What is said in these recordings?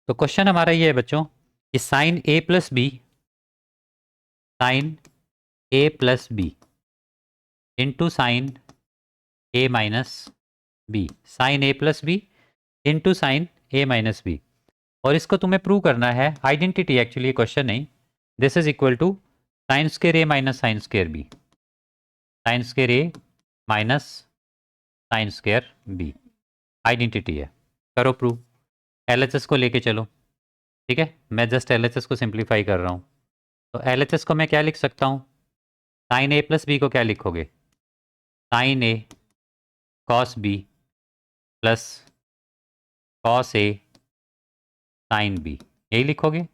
तो क्वेश्चन हमारा ये है बच्चों कि साइन ए प्लस बी इंटू साइन ए माइनस बी साइन ए प्लस बी इंटू साइन ए माइनस बी। और इसको तुम्हें प्रूव करना है, आइडेंटिटी एक्चुअली क्वेश्चन नहीं। This is equal to sine square A minus sine square b, sine square A minus sine square b identity है। करो prove, LHS को लेके चलो। ठीक है, मैं जस्ट एलएचएस को सिंप्लीफाई कर रहा हूँ। तो एलएचएस को मैं क्या लिख सकता हूँ? साइन ए प्लस बी को क्या लिखोगे? Sign A cos B plus cos A sine B, यही लिखोगे।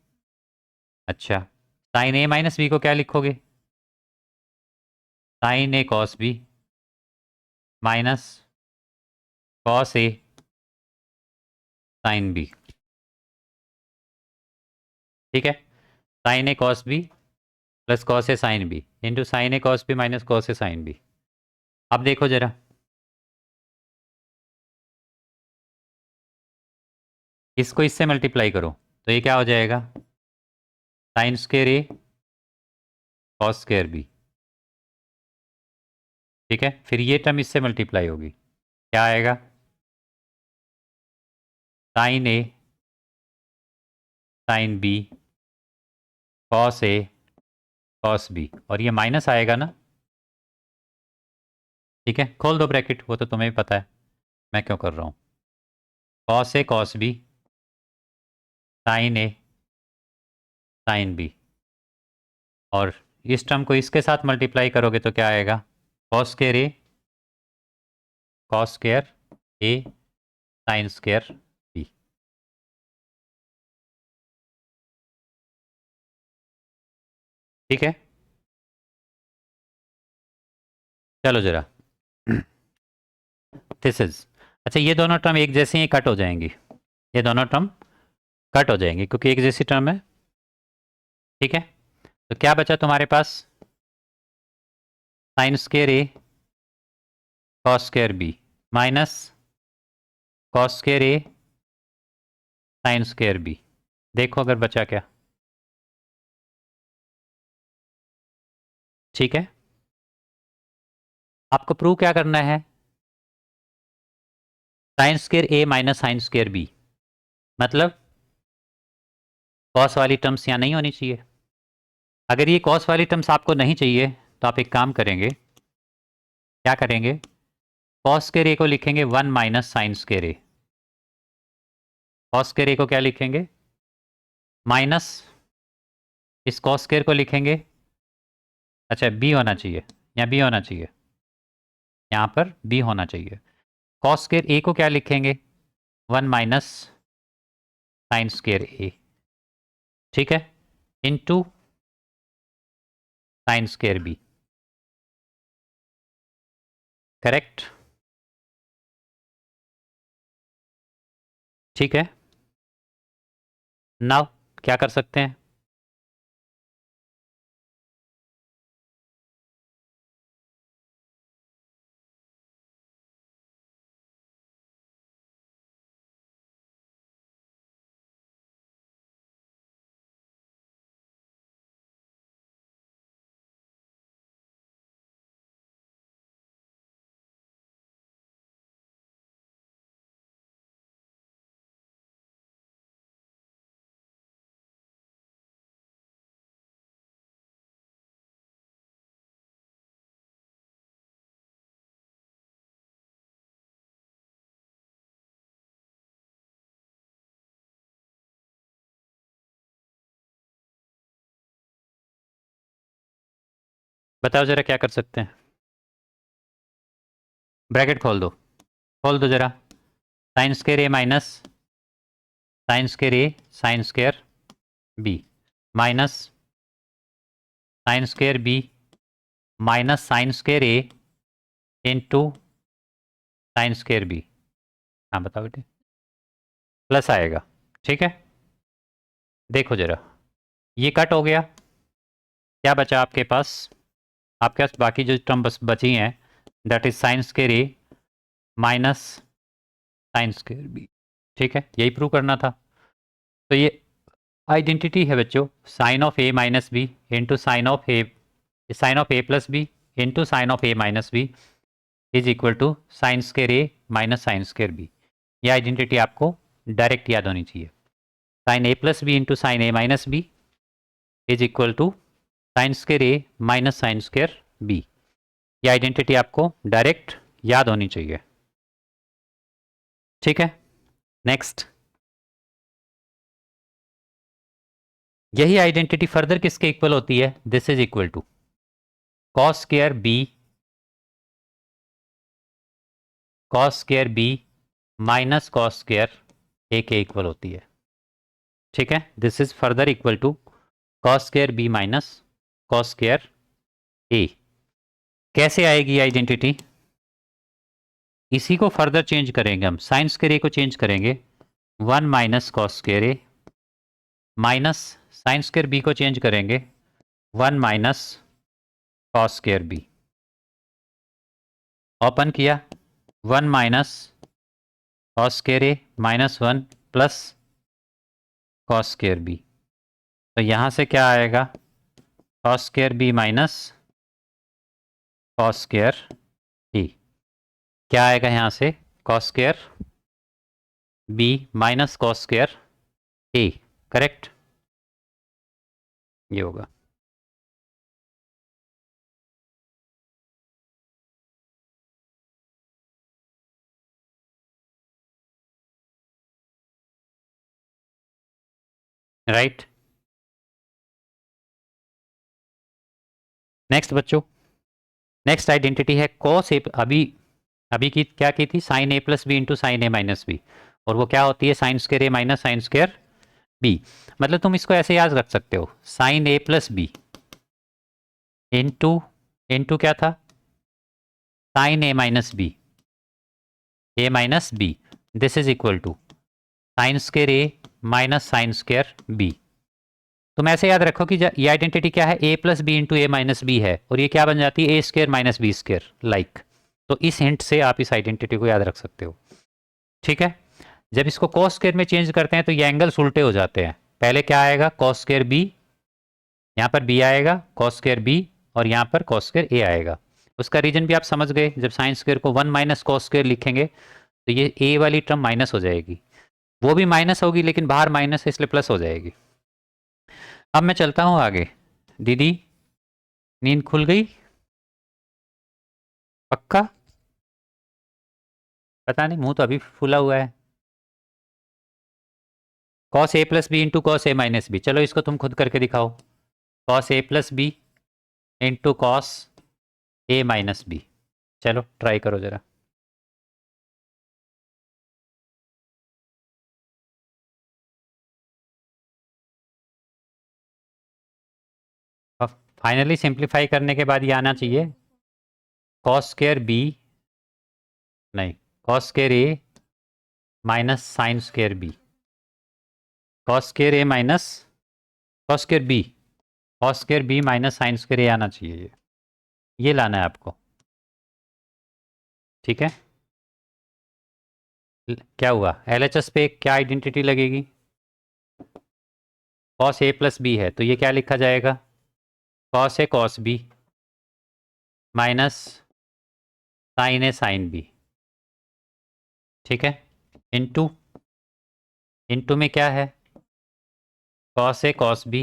अच्छा, साइन ए माइनस बी को क्या लिखोगे? Sign A cos B minus cos A sine B. ठीक है, sign A cos B plus cos A sine B into sine A cos B minus cos A sine B. अब देखो जरा, इसको इससे मल्टीप्लाई करो तो ये क्या हो जाएगा? Sign square a cos square B. ठीक है, फिर ये टर्म इससे मल्टीप्लाई होगी, क्या आएगा? Sine A sine B cos A cos B, और ये माइनस आएगा ना। ठीक है, खोल दो ब्रैकेट, वो तो तुम्हें भी पता है, मैं क्यों कर रहा हूँ। Cos A cos B sine A sine B, और इस टर्म को इसके साथ मल्टीप्लाई करोगे तो क्या आएगा? Cos square a sine square B. ठीक है, चलो जरा दिस इज, अच्छा ये दोनों टर्म एक जैसे ही कट हो जाएंगी, ये दोनों टर्म कट हो जाएंगी क्योंकि एक जैसी टर्म है। ठीक है, तो क्या बचा तुम्हारे पास? Sine square a cos square b minus cos square a sine square b. देखो अगर बचा क्या। ठीक है, आपको प्रूव क्या करना है? साइन स्क्वायर ए माइनस साइन स्क्वायर बी, मतलब कॉस वाली टर्म्स यहाँ नहीं होनी चाहिए। अगर ये कॉस वाली टर्म्स आपको नहीं चाहिए तो आप एक काम करेंगे, क्या करेंगे? कॉस स्क्वायर ए को लिखेंगे 1 minus sine square a. Cos square ए को क्या लिखेंगे? माइनस, इस कॉस स्क्वायर को लिखेंगे, अच्छा बी होना चाहिए, यहाँ बी होना चाहिए, यहाँ पर बी होना चाहिए। कॉस स्क्वायर ए को क्या लिखेंगे? 1 माइनस साइन स्क्वायर ए। ठीक है, into sine square B. Correct. ठीक है, नाउ क्या कर सकते हैं? बताओ जरा क्या कर सकते हैं? ब्रैकेट खोल दो जरा। Sine square A minus sine square a sine square b minus sine square b minus sine square a into sine square b. हाँ बताओ बेटे, प्लस आएगा। ठीक है, देखो जरा, ये कट हो गया, क्या बचा आपके पास? आपके पास बाकी जो टर्म बस बची हैं, that is sine square A minus sine square B. ठीक है, यही प्रूव करना था। तो ये आइडेंटिटी है बच्चों, sine of A minus B into sine of A plus B into sine of A minus B is equal to sine square A minus sine square B. ये आइडेंटिटी आपको डायरेक्ट याद होनी चाहिए। Sine A plus B into sine A minus B is equal to sine square A minus sine square B. ये identity आपको direct याद होनी चाहिए। ठीक है, नेक्स्ट। यही आइडेंटिटी फर्दर किसके इक्वल होती है? This is equal to cos square b minus cos square a के इक्वल होती है। ठीक है, this is further equal to cos square b minus cos square a. कैसे आएगी आइडेंटिटी? इसी को फर्दर चेंज करेंगे हम, साइन स्क्वायर ए को चेंज करेंगे 1 माइनस कॉस स्क्वायर ए माइनस साइन स्क्वायर बी को चेंज करेंगे 1 minus cos square b. Open किया, 1 माइनस कॉस स्क्वायर ए minus 1 plus cos square b. तो यहाँ से क्या आएगा? Cos square b minus cos square a. क्या आएगा यहाँ से? Cos square b minus cos square a. Correct, ये होगा। राइट। नेक्स्ट बच्चों, नेक्स्ट आइडेंटिटी है कॉस ए। अभी की क्या की थी? साइन ए प्लस बी इंटू साइन ए माइनस बी, और वो क्या होती है? साइन स्क्वायर ए माइनस साइन स्क्वायर बी। मतलब तुम इसको ऐसे याद रख सकते हो, साइन ए प्लस बी इंटू इंटू क्या था? Sine A minus B, A minus B. This is equal to sine square A minus sine square B. तुम ऐसे याद रखो कि ये आइडेंटिटी क्या है? A plus B into A minus b है, और ये क्या बन जाती है? A square minus b square like. तो इस हिंट से आप इस आइडेंटिटी को याद रख सकते हो। ठीक है, जब इसको कॉस स्क्वायर में चेंज करते हैं तो ये एंगल्स उल्टे हो जाते हैं। पहले क्या आएगा? कॉस स्क्वायर बी, यहाँ पर बी आएगा, कॉस स्क्वायर बी, और यहाँ पर कॉस स्क्वायर ए आएगा। उसका रीजन भी आप समझ गए, जब साइन स्क्वायर को 1 माइनस कॉस स्क्वायर लिखेंगे तो ये ए वाली टर्म माइनस हो जाएगी, वो भी माइनस होगी लेकिन बाहर माइनस है इसलिए प्लस हो जाएगी। अब मैं चलता हूँ आगे। दीदी नींद खुल गई? पक्का? पता नहीं, मुंह तो अभी फूला हुआ है। Cos A plus B into cos A minus B, चलो इसको तुम खुद करके दिखाओ। Cos A plus B into cos A minus B, चलो ट्राई करो जरा। अब फाइनली सिंप्लीफाई करने के बाद ये आना चाहिए कॉस स्क्वायर बी, नहीं, cos square A minus sine square b, cos square A minus cos square b, cos square b minus sine square a आना चाहिए। ये लाना है आपको। ठीक है, क्या हुआ? एलएचएस पे क्या आइडेंटिटी लगेगी? कॉस ए प्लस बी है तो ये क्या लिखा जाएगा? Cos A cos B minus sine A sine B. ठीक है, इनटू इनटू में क्या है? कॉस ए कॉस बी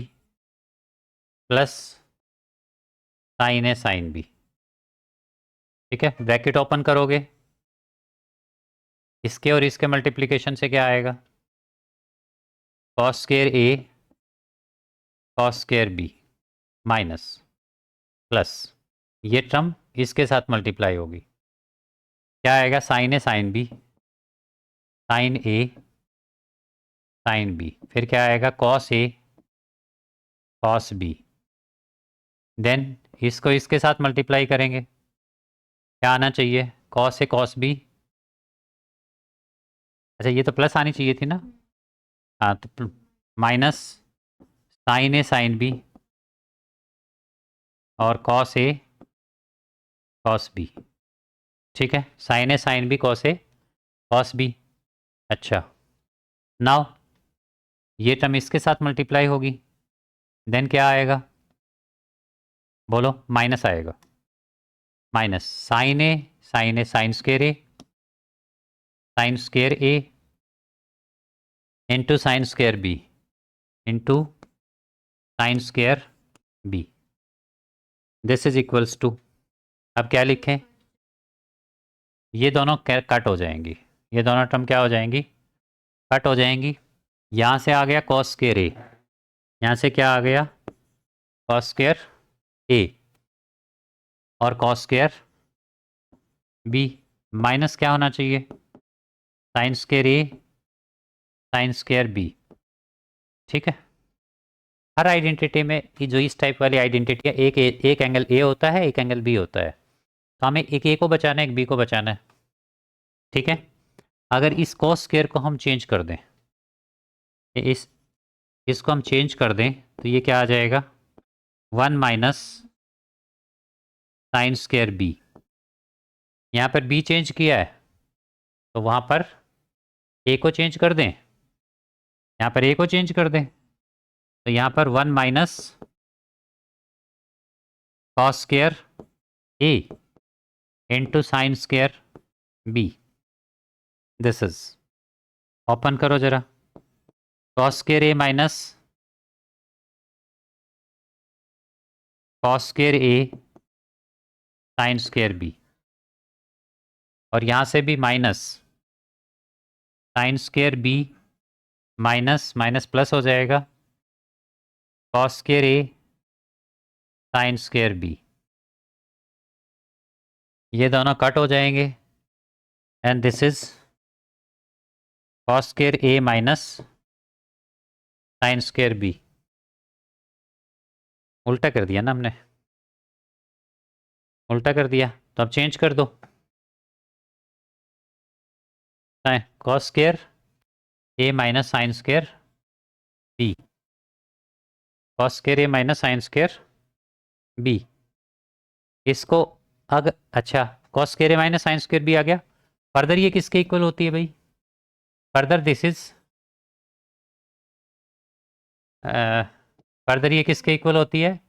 प्लस साइन ए साइन बी। ठीक है, ब्रैकेट ओपन करोगे, इसके और इसके मल्टीप्लिकेशन से क्या आएगा? Cos square a cos square b minus plus ये टर्म इसके साथ मल्टीप्लाई होगी, क्या आएगा? साइन ए साइन बी, साइन ए साइन बी, फिर क्या आएगा? कॉस ए कॉस बी, देन इसको इसके साथ मल्टीप्लाई करेंगे, क्या आना चाहिए? कॉस ए कॉस बी। अच्छा, ये तो प्लस आनी चाहिए थी ना। हाँ, तो माइनस साइन ए साइन बी और कॉस ए कॉस बी। ठीक है, sign A sine B cos A cos b. अच्छा, नाउ ये टर्म इसके साथ मल्टीप्लाई होगी, देन क्या आएगा बोलो, माइनस आएगा, minus sine A sine square A into sine square B into sine square B, this is equals to, अब क्या लिखें, ये दोनों कट हो जाएंगी, ये दोनों टर्म क्या हो जाएंगी, कट हो जाएंगी। यहाँ से आ गया कॉस स्केयर ए, यहाँ से क्या आ गया कॉस स्केयर ए और कॉस स्केयर बी, माइनस क्या होना चाहिए sign square A sine square B. ठीक है, हर आइडेंटिटी में कि जो इस टाइप वाली आइडेंटिटी है, एक एंगल ए होता है, एक एंगल बी होता है, तो हमें एक ए को बचाना है, एक बी को बचाना है। ठीक है, अगर इस कॉस स्केयर को हम चेंज कर दें, इसको हम चेंज कर दें, तो ये क्या आ जाएगा 1 माइनस साइन स्केयर बी, यहाँ पर बी चेंज किया है तो वहाँ पर ए को चेंज कर दें, यहाँ पर ए को चेंज कर दें, तो यहाँ पर 1 minus cos square A into sine square B, this is, open करो जरा, cos square A minus cos square A sine square B, और यहाँ से भी minus sine square B minus minus plus हो जाएगा cos square A sine square B, ये दोनों कट हो जाएंगे and this is cos square A minus sine square B, उल्टा कर दिया ना हमने, उल्टा कर दिया, तो अब चेंज कर दो, कॉस स्केयर ए minus sine square b, cos square ए माइनस साइन स्केयर बी, इसको अगर अच्छा कॉस स्केयर ए माइनस साइन स्केयर बी आ गया, फर्दर ये किसके इक्वल होती है भाई, फर्दर दिस इज फर्दर ये किसके इक्वल होती है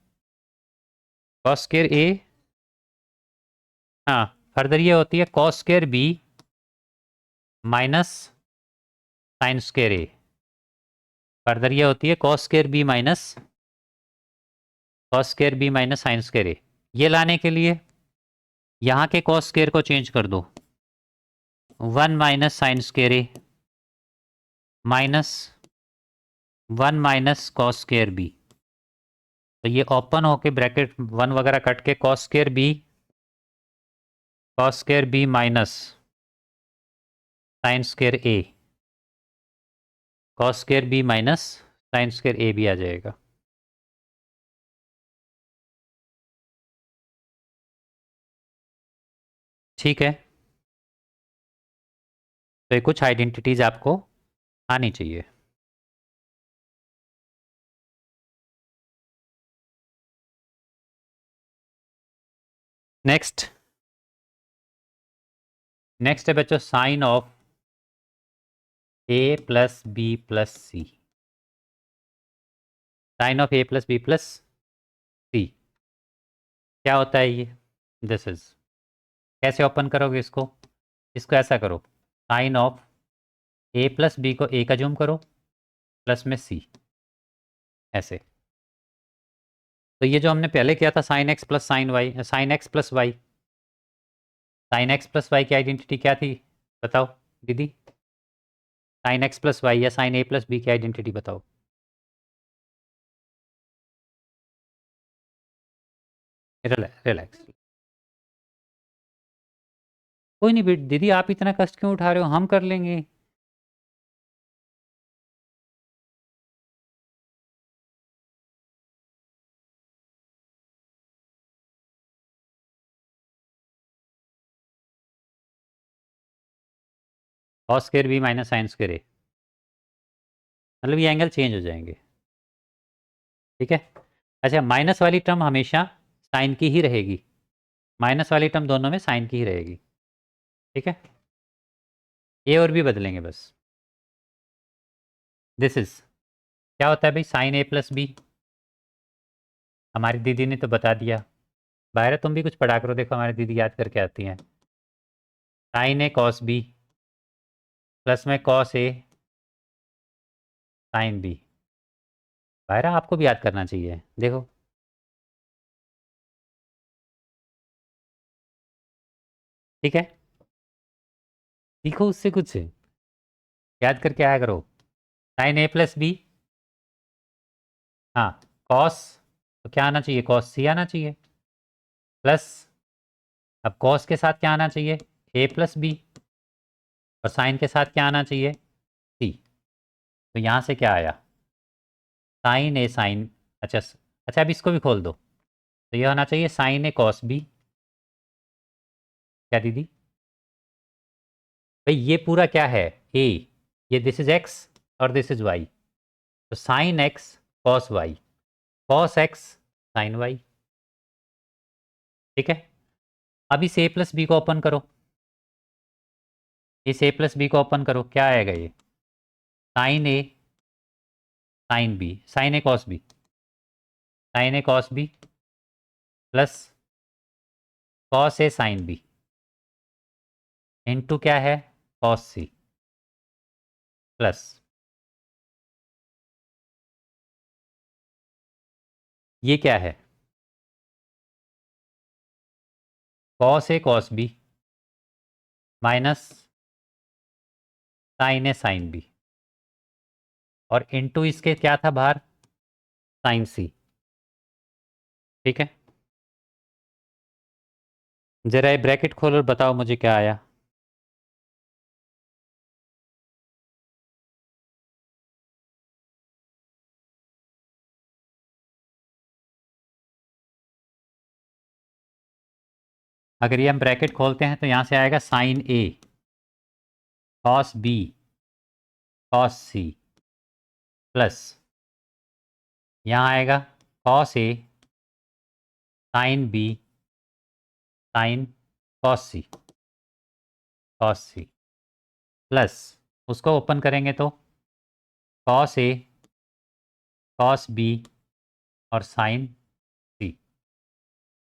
कॉस स्केयर ए, हाँ फर्दर ये होती है cos square B minus sine square a, further ये होती है cos square B minus sine square a. ये लाने के लिए यहाँ के कॉस स्केयर को चेंज कर दो, 1 माइनस साइन स्केयर ए minus 1 minus cos square b, तो ये ओपन होके ब्रैकेट 1 वगैरह कट के cos square B minus sine square a, cos square B minus sine square a भी आ जाएगा। ठीक है, तो ये कुछ आइडेंटिटीज आपको आनी चाहिए। नेक्स्ट है बच्चों sine of A plus B plus c, sine of A plus B plus c क्या होता है ये, दिस इज, कैसे ओपन करोगे इसको, ऐसा करो sine of A plus B को ए का जूम करो प्लस में सी, ऐसे, तो ये जो हमने पहले किया था sine X plus sine Y, sine X plus Y, sine X plus Y की आइडेंटिटी क्या थी बताओ दीदी, साइन एक्स प्लस वाई या साइन ए प्लस बी की आइडेंटिटी बताओ, रिलैक्स, कोई नहीं बेट दीदी, आप इतना कष्ट क्यों उठा रहे हो, हम कर लेंगे। Cos square b minus sine square a, मतलब ये एंगल चेंज हो जाएंगे। ठीक है, अच्छा माइनस वाली टर्म हमेशा साइन की ही रहेगी, माइनस वाली टर्म दोनों में साइन की ही रहेगी। ठीक है, ए और बी बदलेंगे बस, दिस इज क्या होता है भाई साइन ए प्लस बी? हमारी दीदी ने तो बता दिया। बाहर तुम भी कुछ पढ़ा करो, देखो हमारी दीदी याद करके आती हैं। Sign A cos B plus में कॉस ए साइन बी। बाहर आपको भी याद करना चाहिए, देखो। ठीक है, सीखो उससे कुछ, याद करके आया करो। साइन ए प्लस बी, हाँ, कॉस, तो क्या आना चाहिए, कॉस सी आना चाहिए, प्लस अब कॉस के साथ क्या आना चाहिए, ए प्लस बी, और साइन के साथ क्या आना चाहिए, सी। तो यहाँ से क्या आया, साइन ए साइन, अच्छा अच्छा, अब इसको भी खोल दो, तो ये होना चाहिए साइन ए कॉस बी। क्या दीदी? भाई ये पूरा क्या है, ए, ये दिस इज एक्स और दिस इज वाई, तो sine X cos Y, cos X sine Y. ठीक है, अब इस ए प्लस बी को ओपन करो, इस ए प्लस बी को ओपन करो, क्या आएगा ये, sine A sine B, sine A cos B, sine A cos B plus cos A sine B into क्या है, कॉस सी, प्लस ये क्या है, कॉस ए कॉस बी माइनस साइन ए साइन बी, और इंटू इसके क्या था बाहर, साइन सी। ठीक है, जरा ये ब्रैकेट खोलो और बताओ मुझे क्या आया। अगर ये हम ब्रैकेट खोलते हैं तो यहाँ से आएगा sine A cos B cos C, plus यहाँ आएगा cos A sine B sine cos C, cos C, plus उसको ओपन करेंगे तो कॉस ए कॉस बी और साइन सी,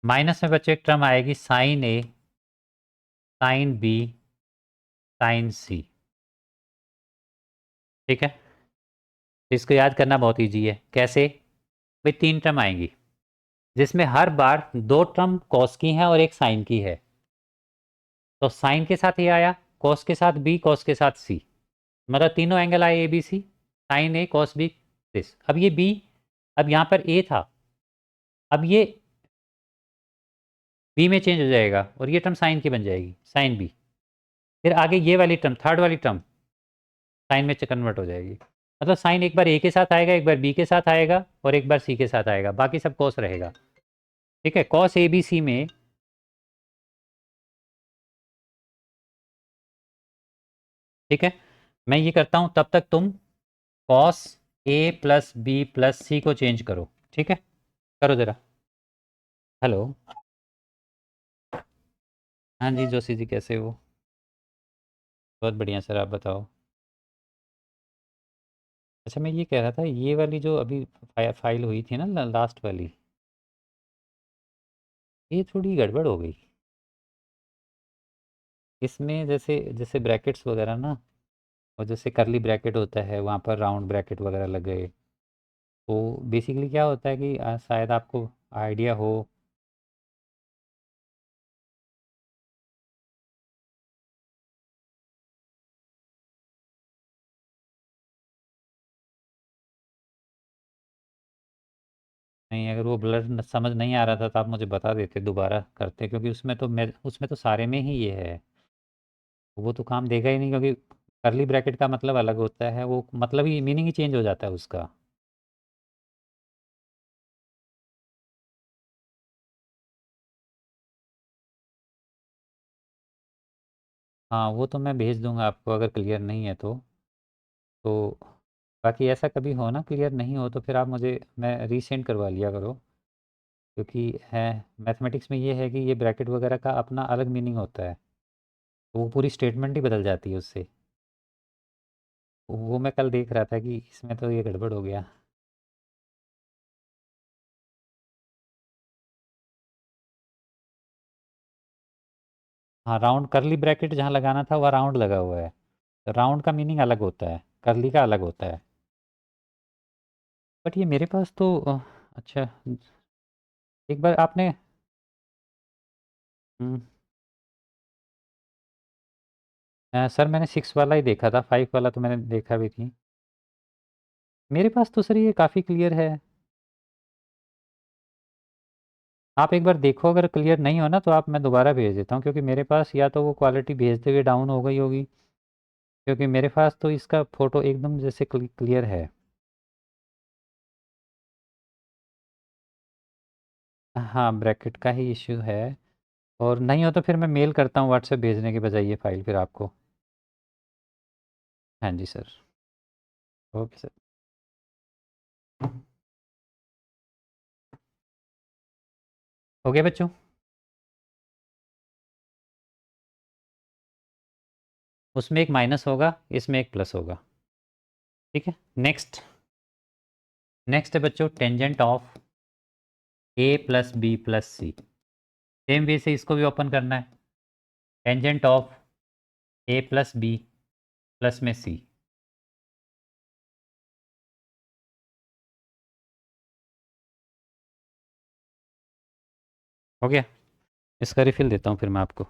माइनस में बचे एक टर्म आएगी साइन ए साइन बी साइन सी। ठीक है, इसको याद करना बहुत ईजी है, कैसे भाई, तीन टर्म आएंगी जिसमें हर बार दो टर्म कॉस की हैं और एक साइन की है, तो साइन के साथ ये आया, कॉस के साथ बी, कॉस के साथ सी, मतलब तीनों एंगल आए A B C, sine A cos B this. अब ये बी, अब यहाँ पर ए था, अब ये बी में चेंज हो जाएगा और ये टर्म साइन की बन जाएगी, साइन बी। फिर आगे ये वाली टर्म, थर्ड वाली टर्म साइन में कन्वर्ट हो जाएगी, मतलब साइन एक बार ए के साथ आएगा, एक बार बी के साथ आएगा और एक बार सी के साथ आएगा, बाकी सब कॉस रहेगा। ठीक है, कॉस ए बी सी में, ठीक है, मैं ये करता हूँ, तब तक तुम cos A plus B plus सी को चेंज करो। ठीक है, करो ज़रा। हेलो, हाँ जी जोशी जी, कैसे हो? बहुत बढ़िया सर, आप बताओ। अच्छा, मैं ये कह रहा था, ये वाली जो अभी फाइल हुई थी ना, लास्ट वाली, ये थोड़ी गड़बड़ हो गई। इसमें जैसे जैसे ब्रैकेट्स वगैरह ना, और जैसे करली ब्रैकेट होता है वहाँ पर राउंड ब्रैकेट वगैरह लग गए, तो बेसिकली क्या होता है कि शायद आपको आइडिया हो। नहीं, अगर वो ब्लर समझ नहीं आ रहा था तो आप मुझे बता देते, दोबारा करते, क्योंकि उसमें तो सारे में ही ये है, वो तो काम देगा ही नहीं, क्योंकि करली ब्रैकेट का मतलब अलग होता है, वो मतलब ही मीनिंग ही चेंज हो जाता है उसका। हाँ, वो तो मैं भेज दूंगा आपको, अगर क्लियर नहीं है तो बाकी ऐसा कभी हो ना क्लियर नहीं हो तो फिर आप मुझे, मैं रीसेंड करवा लिया करो, क्योंकि है, मैथमेटिक्स में ये है कि ये ब्रैकेट वगैरह का अपना अलग मीनिंग होता है, तो वो पूरी स्टेटमेंट ही बदल जाती है उससे। वो मैं कल देख रहा था कि इसमें तो ये गड़बड़ हो गया। हाँ, राउंड करली ब्रैकेट जहाँ लगाना था वह राउंड लगा हुआ है, तो राउंड का मीनिंग अलग होता है, करली का अलग होता है। बट ये मेरे पास तो अच्छा, एक बार आपने सर मैंने 6 वाला ही देखा था, 5 वाला तो मैंने देखा भी थी। मेरे पास तो सर ये काफ़ी क्लियर है। आप एक बार देखो, अगर क्लियर नहीं हो ना तो आप, मैं दोबारा भेज देता हूँ, क्योंकि मेरे पास या तो वो क्वालिटी भेजते हुए डाउन हो गई होगी, क्योंकि मेरे पास तो इसका फ़ोटो एकदम जैसे क्लियर है। हाँ, ब्रैकेट का ही इश्यू है। और नहीं हो तो फिर मैं मेल करता हूँ व्हाट्सएप भेजने के बजाय ये फ़ाइल फिर आपको। हाँ जी सर। Okay sir. हो गया बच्चों? उसमें एक माइनस होगा, इसमें एक प्लस होगा। ठीक है, नेक्स्ट। नेक्स्ट है बच्चों tangent of A plus B plus C. Same way से इसको भी ओपन करना है। Tangent of A plus B plus में सी। हो गया? इसका रिफिल देता हूँ फिर मैं आपको।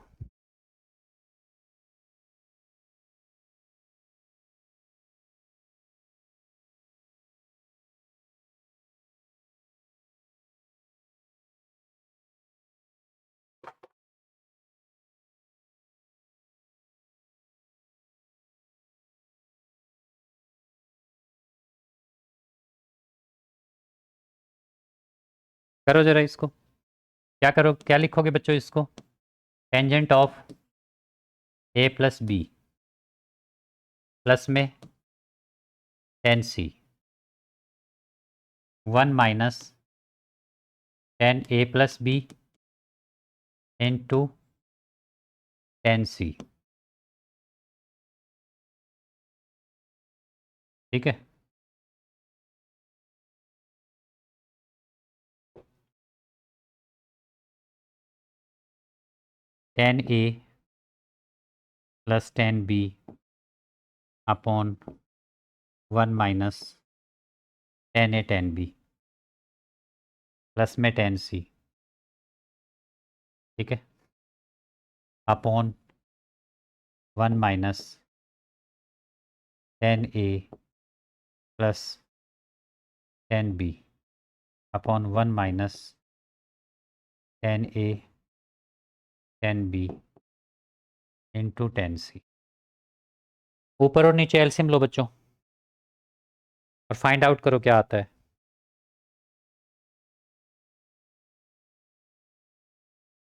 करो जरा इसको। क्या करो, क्या लिखोगे बच्चों इसको? Tangent of A plus B plus में tan c, 1 - tan a plus B into tan c. ठीक है। Tan a plus tan b upon 1 - tan a tan b plus में टेन सी। ठीक है, upon 1 - tan a plus tan b upon 1 - tan a tan b into tan c. ऊपर और नीचे LCM लो बच्चों और फाइंड आउट करो क्या आता है।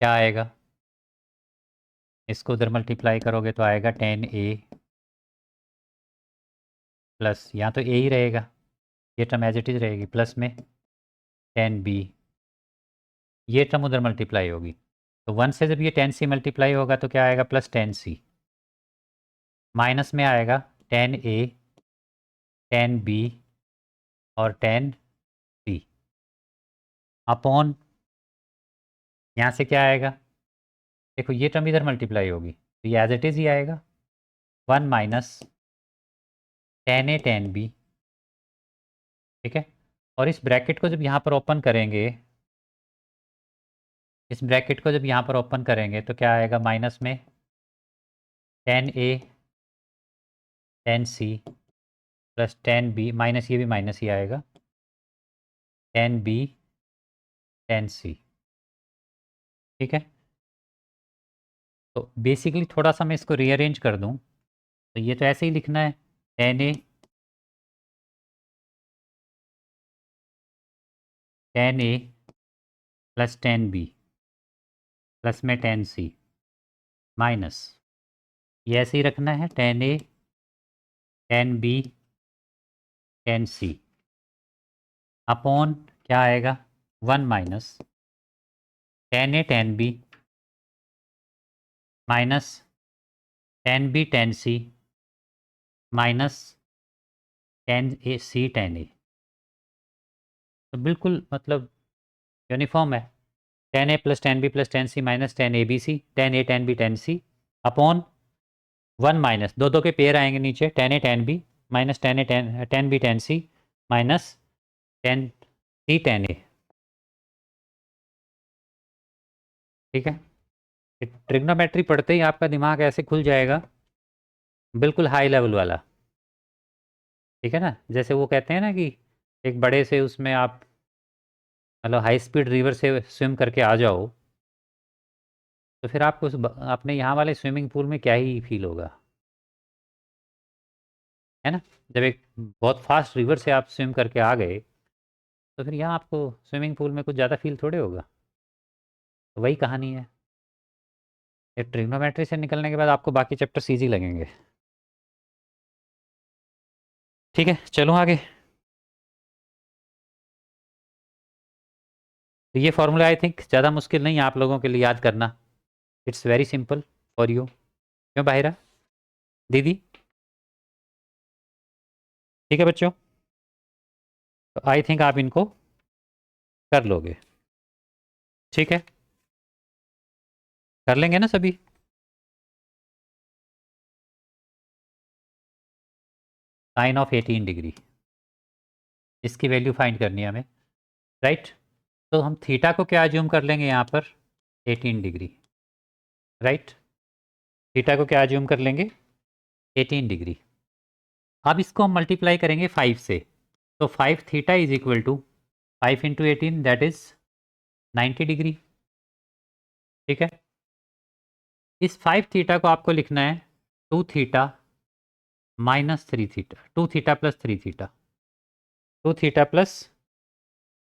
क्या आएगा? इसको उधर मल्टीप्लाई करोगे तो आएगा टेन ए प्लस, यहाँ तो ए ही रहेगा, ये टर्म एज इट इज़ रहेगी, प्लस में टेन बी, ये टर्म उधर मल्टीप्लाई होगी। तो 1 से जब ये टेन सी मल्टीप्लाई होगा तो क्या आएगा? Plus tan c. माइनस में आएगा टेन ए टेन बी और टेन सी अपॉन, यहाँ से क्या आएगा? देखो ये टर्म इधर मल्टीप्लाई होगी तो ये एज इट इज़ ही आएगा, 1 - टेन ए टेन बी। ठीक है, और इस ब्रैकेट को जब यहाँ पर ओपन करेंगे, इस ब्रैकेट को जब यहाँ पर ओपन करेंगे तो क्या आएगा? माइनस में tan a tan c plus tan b, minus ये भी माइनस ही आएगा, टेन बी टेन सी। ठीक है, तो बेसिकली थोड़ा सा मैं इसको रीअरेंज कर दूँ तो ये तो ऐसे ही लिखना है, tan a plus tan b plus में टेन सी माइनस, ये ऐसे ही रखना है, tan a tan b tan c upon क्या आएगा? 1 - tan a tan b minus tan b tan c minus tan a c tan a, तो बिल्कुल मतलब यूनिफॉर्म है। Tan a plus tan b plus tan c minus tan a B c, tan a tan b tan c upon one minus दो दो के pair आएंगे नीचे, ten a tan b minus tan a tan b tan c minus ten C tan ए। ठीक है, trigonometry पढ़ते ही आपका दिमाग ऐसे खुल जाएगा, बिल्कुल हाई लेवल वाला। ठीक है ना, जैसे वो कहते हैं ना कि एक बड़े से उसमें आप मतलब हाई स्पीड रिवर से स्विम करके आ जाओ, तो फिर आपको अपने यहाँ वाले स्विमिंग पूल में क्या ही फील होगा, है ना। जब एक बहुत फास्ट रिवर से आप स्विम करके आ गए, तो फिर यहाँ आपको स्विमिंग पूल में कुछ ज़्यादा फील थोड़े होगा। तो वही कहानी है, ये ट्रिग्नोमेट्री से निकलने के बाद आपको बाकी चैप्टर्स ईजी लगेंगे। ठीक है, चलो आगे। तो ये फॉर्मूला आई थिंक ज़्यादा मुश्किल नहीं है आप लोगों के लिए याद करना, it's very simple for you. क्यों बाहिरा दीदी? ठीक है बच्चों, तो आई थिंक आप इनको कर लोगे। ठीक है, कर लेंगे ना सभी? साइन ऑफ 18 डिग्री, इसकी वैल्यू फाइंड करनी है हमें, राइट। तो हम थीटा को क्या अज्यूम कर लेंगे यहाँ पर? 18 डिग्री, राइट। थीटा को क्या अज्यूम कर लेंगे? 18 डिग्री। अब इसको हम मल्टीप्लाई करेंगे 5 से, तो 5 theta is equal to 5 into 18 that is 90 degree. ठीक है, इस 5 थीटा को आपको लिखना है 2 theta minus 3 theta, 2 theta plus 3 theta, 2 theta plus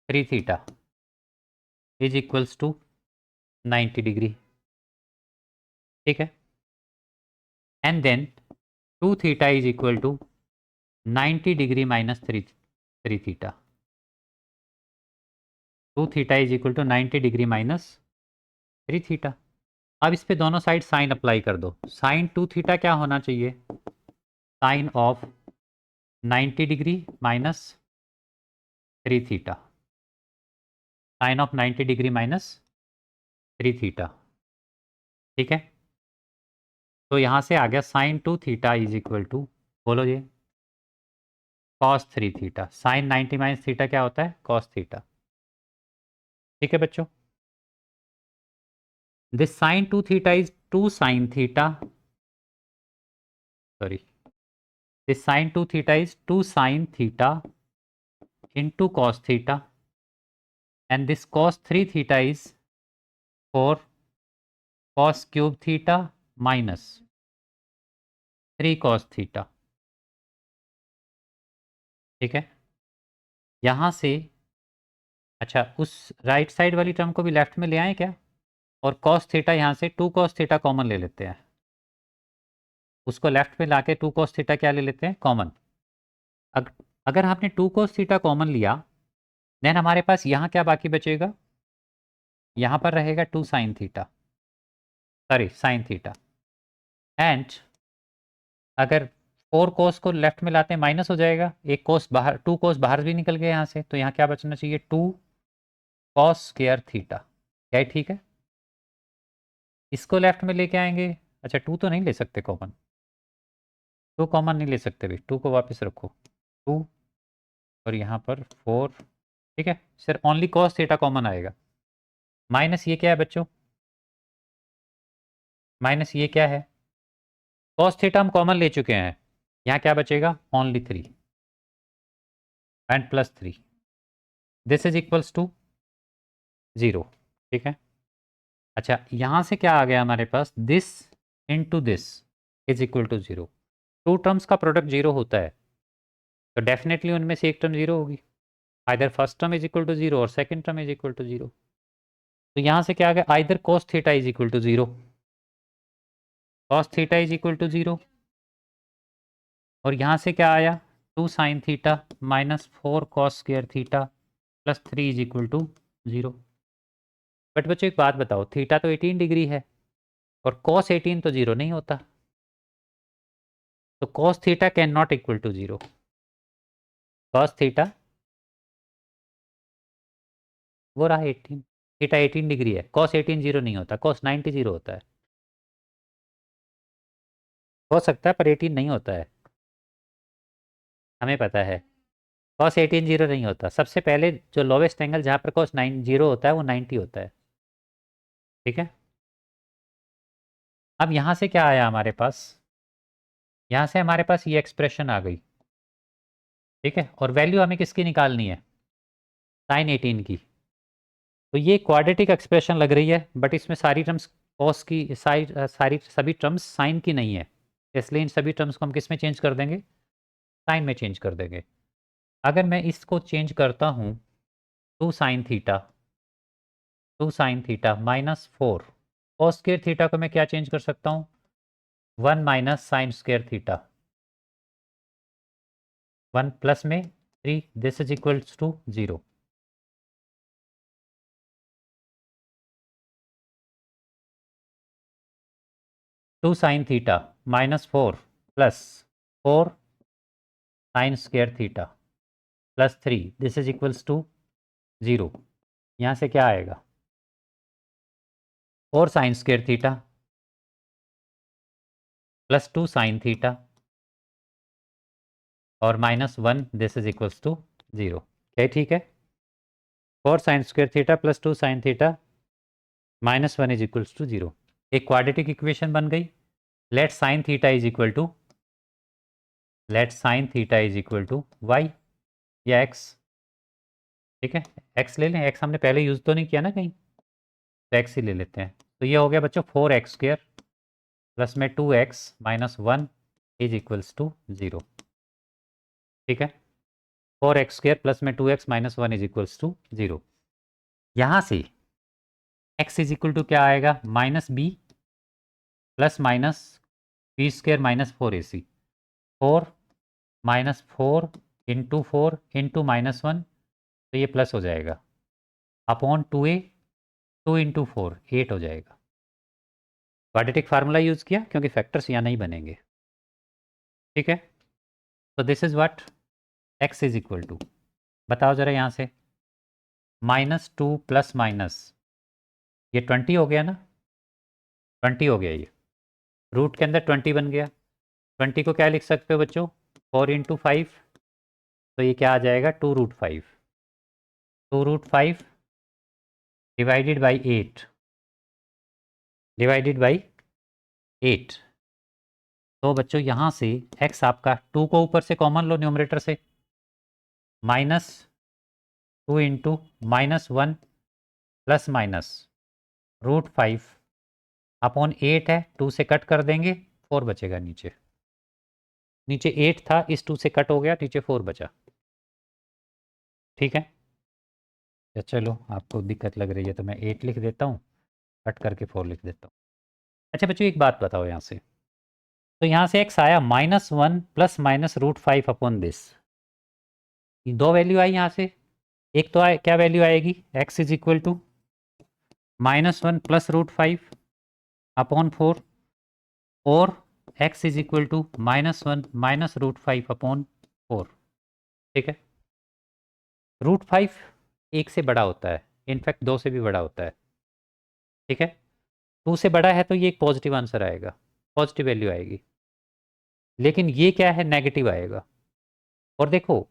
3 theta is equals to 90 degree. ठीक है, and then 2 theta is equal to 90 degree minus 3 theta, 2 theta is equal to 90 degree minus 3 theta. अब इस पे दोनों साइड साइन अप्लाई कर दो, sign 2 theta क्या होना चाहिए? Sine of 90 degree minus 3 theta, sine of 90 degree minus 3 theta. ठीक है, तो यहाँ से आ गया sine 2 theta is equal to, बोलो ये, cos 3 theta. Sine 90 minus theta क्या होता है? Cos theta. ठीक है बच्चों, this sine 2 theta is 2 sine theta, sorry, this sine 2 theta is 2 sine theta into cos theta, and this cos 3 theta is 4 cos cube theta minus 3 cos theta। ठीक है, यहाँ से अच्छा उस राइट साइड वाली टर्म को भी लेफ्ट में ले आए क्या? और cos थीटा यहाँ से 2 cos थीटा कॉमन ले लेते हैं, उसको लेफ्ट में लाके 2 cos थीटा क्या ले लेते हैं? कॉमन। अगर आपने 2 cos थीटा कॉमन लिया, देन हमारे पास यहाँ क्या बाकी बचेगा? यहाँ पर रहेगा 2 sine theta, sorry sine theta, and अगर 4 कोस को लेफ्ट में लाते हैं माइनस हो जाएगा, एक कोस बाहर, 2 कोस बाहर भी निकल गए यहाँ से, तो यहाँ क्या बचना चाहिए? 2 कॉस स्क्वायर थीटा। क्या है? ठीक है, इसको लेफ्ट में लेके आएंगे। अच्छा 2 तो नहीं ले सकते कॉमन, 2 कॉमन नहीं ले सकते भाई, 2 को वापस रखो, 2 और यहाँ पर 4। ठीक है, सिर्फ ओनली कॉस थीटा कॉमन आएगा, माइनस ये क्या है बच्चों? माइनस ये क्या है? कॉस थीटा हम कॉमन ले चुके हैं, यहाँ क्या बचेगा? Only 3 and plus 3, this is equals to 0। ठीक है, अच्छा यहाँ से क्या आ गया हमारे पास? This into this is equal to 0। 2 terms का प्रोडक्ट 0 होता है, तो डेफिनेटली उनमें से एक टर्म 0 होगी, either first term is equal to 0 और second term is equal to 0। तो यहाँ से क्या आ गया? Either cos theta is equal to 0, cos theta is equal to 0, और यहाँ से क्या आया? 2 sine theta minus 4 cos square theta plus 3 is equal to 0। But बच्चों एक बात बताओ, थीटा तो 18 डिग्री है और cos 18 तो 0 नहीं होता, तो cos theta can not equal to 0। Cos theta वो रहा 18, थीटा 18 डिग्री है, कॉस 18 जीरो नहीं होता, कॉस 90 जीरो होता है, हो सकता है पर 18 नहीं होता है, हमें पता है कॉस 18 जीरो नहीं होता। सबसे पहले जो लोवेस्ट एंगल जहाँ पर कॉस 9 जीरो होता है वो 90 होता है। ठीक है, अब यहाँ से क्या आया हमारे पास, यहाँ से हमारे पास ये एक्सप्रेशन आ गई। ठीक है, और वैल्यू हमें किसकी निकालनी है, साइन 18 की। तो ये क्वाड्रेटिक एक्सप्रेशन लग रही है, बट इसमें सारी टर्म्स कॉस की, सारी सभी टर्म्स साइन की नहीं है, इसलिए इन सभी टर्म्स को हम किस में चेंज कर देंगे, साइन में चेंज कर देंगे। अगर मैं इसको चेंज करता हूँ, two sine theta -4 cos square theta को मैं क्या चेंज कर सकता हूँ, 1 minus sine square theta, 1 plus में 3, this is equals to 0। Two sine theta -4 plus 4 sine square theta plus 3, this is equals to 0। यहाँ से क्या आएगा, 4 sine square theta plus 2 sine theta और -1, दिस इज इक्वल्स टू 0। क्या ठीक है, 4 sine square theta plus 2 sine theta -1 is equals to 0। एक quadratic equation बन गई। Let sine theta is equal to, let sine theta is equal to Y या X. ठीक है, एक्स ले लें, एक्स हमने पहले यूज़ तो नहीं किया ना कहीं, तो एक्स ही ले लेते हैं। तो ये हो गया बच्चों 4x² प्लस में 2x-1 इज इक्वल्स टू 0। ठीक है, 4x² प्लस में 2x-1 इज इक्वल्स टू 0। यहाँ से x इज इक्वल टू क्या आएगा, -b plus minus b² -4ac, 4 -4 into 4 into -1, तो ये प्लस हो जाएगा अपॉन 2a, 2 इंटू 4 8 हो जाएगा। क्वाड्रेटिक फार्मूला यूज़ किया क्योंकि फैक्टर्स यहाँ नहीं बनेंगे। ठीक है, तो this is what x is equal to, बताओ ज़रा यहाँ से, -2 प्लस माइनस, ये 20 हो गया ना, 20 हो गया, ये रूट के अंदर 20 बन गया। 20 को क्या लिख सकते हो बच्चों, 4 इंटू 5, तो ये क्या आ जाएगा, 2√5, 2√5 डिवाइडेड बाई 8, डिवाइडेड बाई 8। तो बच्चों यहाँ से x आपका 2 को ऊपर से कॉमन लो न्यूमरेटर से, -2 इंटू -1 प्लस माइनस √5 अपॉन 8 है, 2 से कट कर देंगे, 4 बचेगा नीचे, नीचे 8 था, इस 2 से कट हो गया, नीचे 4 बचा। ठीक है, या चलो आपको दिक्कत लग रही है तो मैं 8 लिख देता हूँ, कट करके 4 लिख देता हूँ। अच्छा बच्चों एक बात बताओ यहाँ से, तो यहाँ से x आया -1 प्लस माइनस √5 अपॉन दिस, दो वैल्यू आई यहाँ से। एक तो आए, क्या वैल्यू आएगी, x is equal to -1 plus √5 upon 4, और x is equal to -1 minus √5 upon 4। ठीक है, √5 1 से बड़ा होता है, इनफैक्ट 2 से भी बड़ा होता है। ठीक है, 2 से बड़ा है तो ये एक पॉजिटिव आंसर आएगा, पॉजिटिव वैल्यू आएगी, लेकिन ये क्या है, नेगेटिव आएगा। और देखो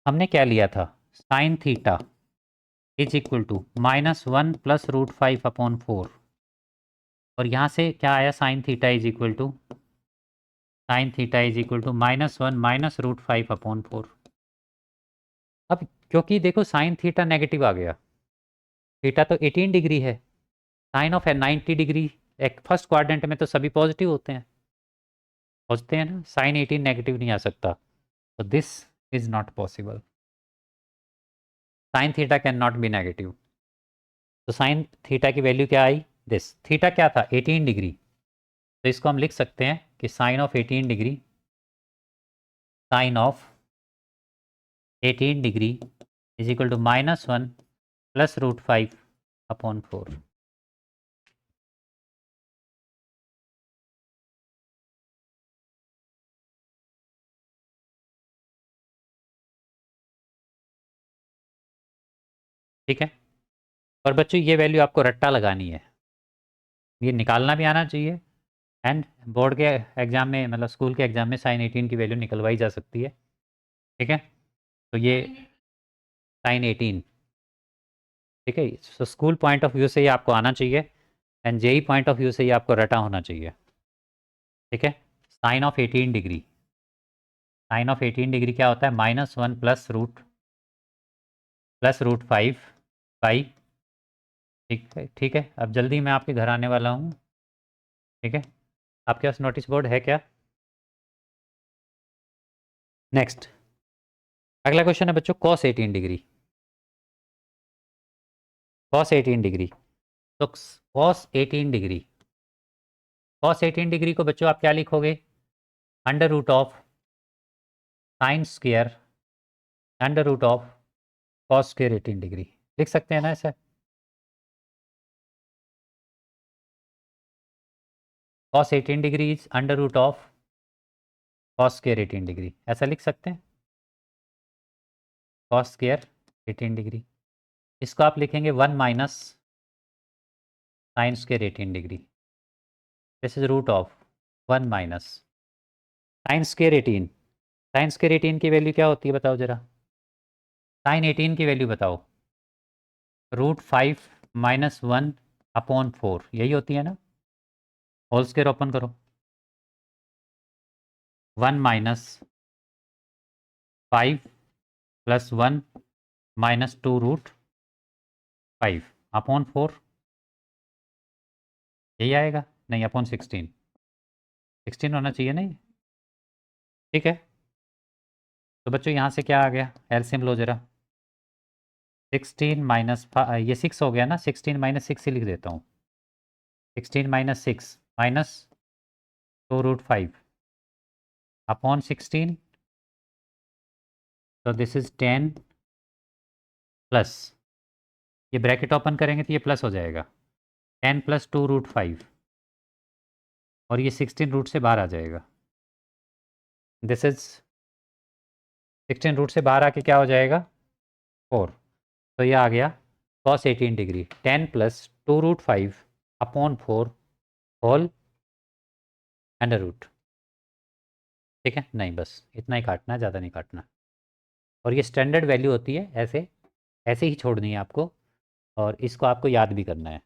हमने क्या लिया था, sine theta is equal to -1 plus √5 upon 4, और यहाँ से क्या आया, sine theta is equal to, sine theta is equal to -1 minus √5 upon 4। अब क्योंकि देखो साइन थीटा नेगेटिव आ गया, थीटा तो 18 डिग्री है, साइन ऑफ है 90 डिग्री, एक फर्स्ट क्वाड्रेंट में तो सभी पॉजिटिव होते हैं, सोचते हैं ना, साइन 18 नेगेटिव नहीं आ सकता, तो this is not possible, sine theta can not be negative. तो साइन थीटा की वैल्यू क्या आई, दिस, थीटा क्या था, 18 डिग्री, तो इसको हम लिख सकते हैं कि sine of 18 degree, sine of 18 degree is equal to -1 plus √5 upon 4। ठीक है। और बच्चों ये वैल्यू आपको रट्टा लगानी है, ये निकालना भी आना चाहिए। एंड बोर्ड के एग्ज़ाम में, मतलब स्कूल के एग्ज़ाम में साइन 18 की वैल्यू निकलवाई जा सकती है। ठीक है, तो ये साइन 18, ठीक है। So school point of view से ये आपको आना चाहिए, and JEE point of view से ये आपको रटा होना चाहिए। ठीक है, sine of 18 degree, sine of 18 degree क्या होता है? -1 प्लस रूट 5 पाई। ठीक है, ठीक है। अब जल्दी मैं आपके घर आने वाला हूँ। ठीक है, आपके पास नोटिस बोर्ड है क्या? नेक्स्ट, अगला क्वेश्चन है बच्चों कॉस 18 डिग्री। कॉस 18 डिग्री, तो कॉस 18 डिग्री, कॉस 18 डिग्री को बच्चों आप क्या लिखोगे? Under root of sine square, under root of cos square 18 degree, लिख सकते हैं ना ऐसा? Cos 18 degree is under root of cos square 18 degree, ऐसा लिख सकते हैं। कॉस स्क्वायर 18 डिग्री, इसको आप लिखेंगे 1 minus sine square 18 degree, this is root of 1 minus sine square 18। Sine square 18 की वैल्यू क्या होती है बताओ जरा? साइन 18 की वैल्यू बताओ? √5 -1 अपॉन 4, यही होती है ना? होल स्क्वायर ओपन करो, 1 माइनस 5 प्लस 1 -2√5 अपॉन 4, यही आएगा? नहीं, अपॉन 16 होना चाहिए नहीं। ठीक है, तो बच्चों यहाँ से क्या आ गया? एलसीएम लो जरा। 16 माइनस, ये 6 हो गया ना, 16 -6 ही लिख देता हूँ। 16 -6 माइनस 2√5 अपॉन 16, तो दिस इज 10 प्लस, ये ब्रैकेट ओपन करेंगे तो ये प्लस हो जाएगा, 10 प्लस 2√5, और ये 16 रूट से बाहर आ जाएगा। दिस इज 16 रूट से बाहर आके क्या हो जाएगा? 4। तो ये आ गया cos 18 degree, 10 plus 2√5 upon 4 whole under root. ठीक है, नहीं बस इतना ही काटना है, ज़्यादा नहीं काटना। और ये स्टैंडर्ड वैल्यू होती है, ऐसे ऐसे ही छोड़नी है आपको, और इसको आपको याद भी करना है।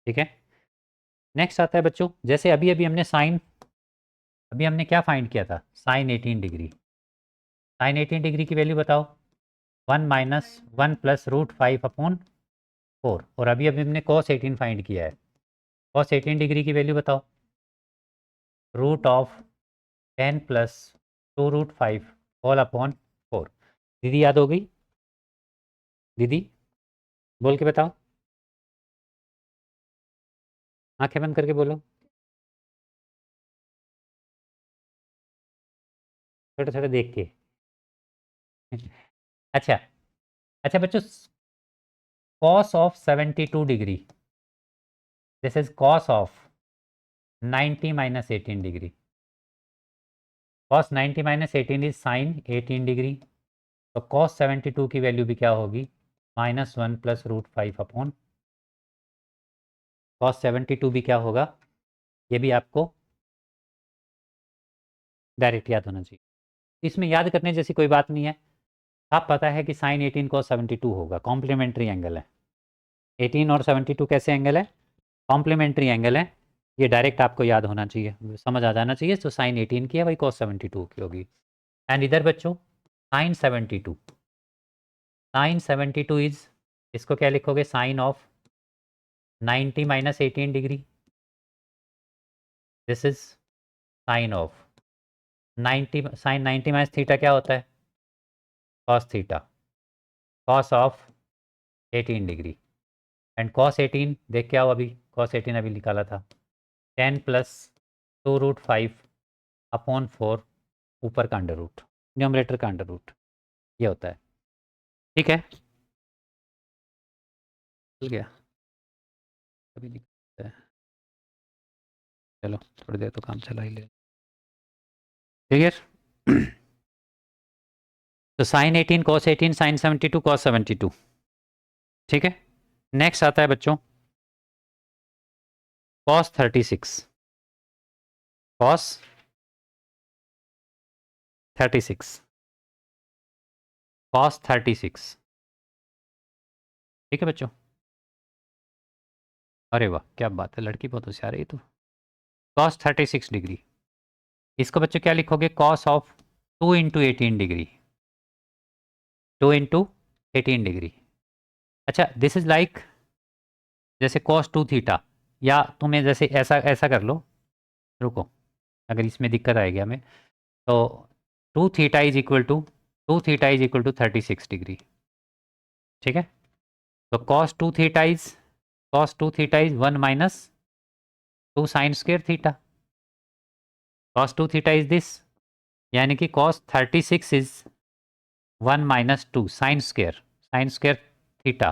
ठीक है, नेक्स्ट आता है बच्चों, जैसे अभी अभी हमने साइन, अभी हमने क्या फाइंड किया था? Sine 18 degree. साइन 18 डिग्री की वैल्यू बताओ? 1 माइनस 1 प्लस √5 अपॉन 4, और अभी अभी हमने कॉस 18 फाइंड किया है। कॉस 18 डिग्री की वैल्यू बताओ? Root of 10 plus 2√5 whole upon 4। दीदी याद हो गई? दीदी बोल के बताओ, आंखें बंद करके बोलो, छोटे छोटे देख के। अच्छा, अच्छा बच्चों, cos of 72 degree, this is cos of 90 minus 18 degree. Cos 90 minus 18 is sine 18 degree, तो कॉस 72 की वैल्यू भी क्या होगी? -1 प्लस √5 अपॉन, कॉस 72 भी क्या होगा? ये भी आपको डायरेक्ट याद होना चाहिए, इसमें याद करने जैसी कोई बात नहीं है। आप पता है कि साइन 18 कॉस 72 होगा, कॉम्प्लीमेंट्री एंगल है। 18 और 72 कैसे एंगल है? कॉम्प्लीमेंट्री एंगल है, ये डायरेक्ट आपको याद होना चाहिए, समझ आ जाना चाहिए। तो साइन 18 की है, वही कॉस 72 की होगी। एंड इधर बच्चों साइन 72, साइन 72 इज, इसको क्या लिखोगे? Sine of 90 minus 18 degree, this is sine of 90, sine 90 minus theta क्या होता है? Cos theta, cos of 18 degree. And cos 18 देख के आओ, अभी कॉस 18 अभी निकाला था, 10 प्लस 2√5 अपॉन 4, ऊपर का अंडर रूट, न्यूमरेटर का अंडर रूट, ये होता है। ठीक है, चल गया, अभी निकलता है, चलो थोड़ी देर तो काम चला ही ले। क्लियर? तो साइन 18 कॉस 18 साइन 72 कॉस 72, ठीक है, नेक्स्ट आता है बच्चों cos 36। cos 36, cos 36। ठीक है बच्चों, अरे वाह क्या बात है, लड़की बहुत होशियार है ये तो। cos 36 डिग्री, इसको बच्चों क्या लिखोगे, cos of 2 into 18 degree, 2 into 18 degree. अच्छा दिस इज लाइक जैसे cos 2 थीटा, या तुम्हें जैसे ऐसा ऐसा कर लो, रुको अगर इसमें दिक्कत आएगी हमें, तो 2 theta is equal to 36 degree. ठीक है, तो cos 2 theta is 1 minus 2 sine square theta, cos 2 theta is this, यानी कि cos 36 is 1 minus 2 sine square theta,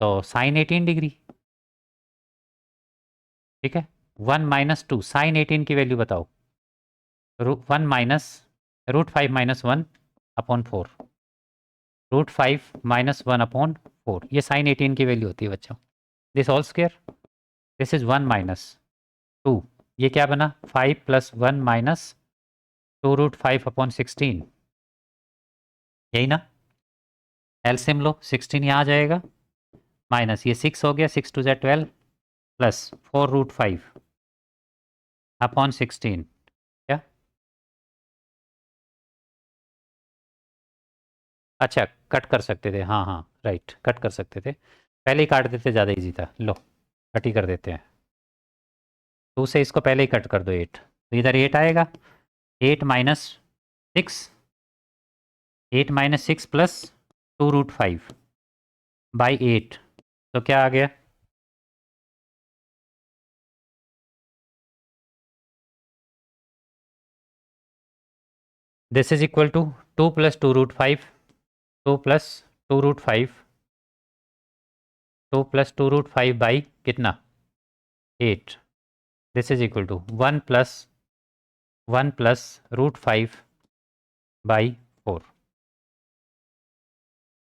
तो साइन 18 डिग्री। ठीक है, 1 माइनस 2 साइन 18 की वैल्यू बताओ, 1 माइनस √5 - 1 अपॉन 4, √5 - 1 अपॉन 4, ये साइन 18 की वैल्यू होती है बच्चों। This whole square, this is 1 minus 2, ये क्या बना 5 + 1 माइनस 2√5/16, यही ना, एलसीएम लो, 16 यहाँ आ जाएगा, माइनस ये 6 हो गया, 6 × 2 = 12 प्लस 4√5/16, क्या, अच्छा कट कर सकते थे, हाँ हाँ राइट, कट कर सकते थे, पहले ही काट देते ज़्यादा इजी था, लो कट ही कर देते हैं, 2 से इसको पहले ही कट कर दो 8, तो इधर 8 आएगा, 8 माइनस 6, 8 - 6 प्लस 2√5/8, तो क्या आ गया, this is equal to 2 + 2√5, 2 + 2√5, 2 + 2√5 by कितना 8, this is equal to 1 + √5/4।